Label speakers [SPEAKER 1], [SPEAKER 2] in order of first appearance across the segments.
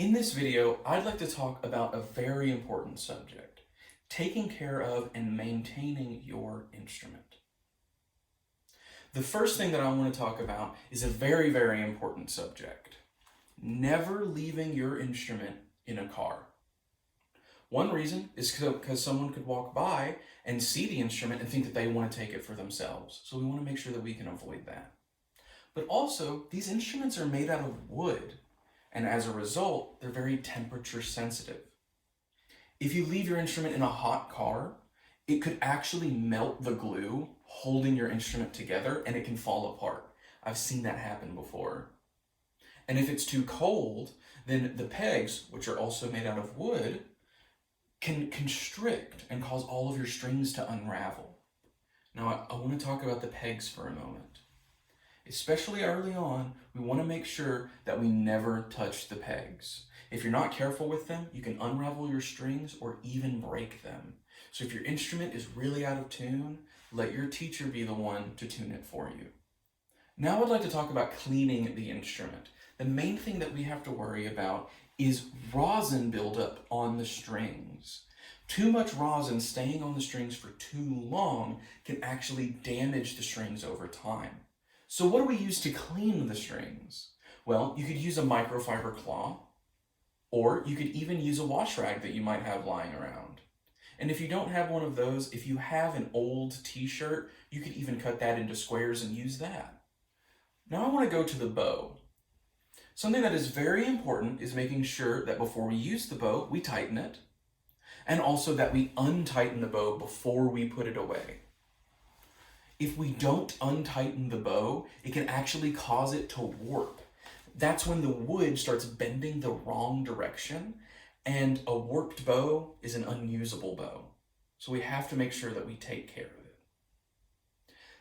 [SPEAKER 1] In this video, I'd like to talk about a very important subject, taking care of and maintaining your instrument. The first thing that I want to talk about is a very, very important subject. Never leaving your instrument in a car. One reason is because someone could walk by and see the instrument and think that they want to take it for themselves. So we want to make sure that we can avoid that. But also, these instruments are made out of wood, and as a result, they're very temperature sensitive. If you leave your instrument in a hot car, it could actually melt the glue holding your instrument together and it can fall apart. I've seen that happen before. And if it's too cold, then the pegs, which are also made out of wood, can constrict and cause all of your strings to unravel. Now, I want to talk about the pegs for a moment. Especially early on, we want to make sure that we never touch the pegs. If you're not careful with them, you can unravel your strings or even break them. So if your instrument is really out of tune, let your teacher be the one to tune it for you. Now I'd like to talk about cleaning the instrument. The main thing that we have to worry about is rosin buildup on the strings. Too much rosin staying on the strings for too long can actually damage the strings over time. So what do we use to clean the strings? Well, you could use a microfiber cloth, or you could even use a wash rag that you might have lying around. And if you don't have one of those, if you have an old t-shirt, you could even cut that into squares and use that. Now I want to go to the bow. Something that is very important is making sure that before we use the bow, we tighten it, and also that we untighten the bow before we put it away. If we don't untighten the bow, it can actually cause it to warp. That's when the wood starts bending the wrong direction, and a warped bow is an unusable bow. So we have to make sure that we take care of it.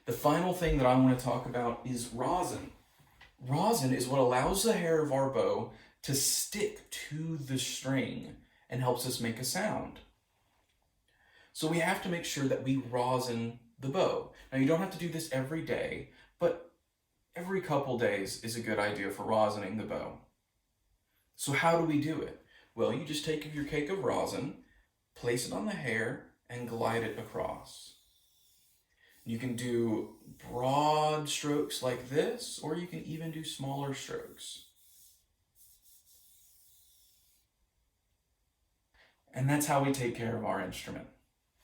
[SPEAKER 1] The final thing that I want to talk about is rosin. Rosin is what allows the hair of our bow to stick to the string and helps us make a sound. So we have to make sure that we rosin the bow. Now you don't have to do this every day, but every couple days is a good idea for rosining the bow. So how do we do it? Well, you just take your cake of rosin, place it on the hair, and glide it across. You can do broad strokes like this, or you can even do smaller strokes. And that's how we take care of our instrument.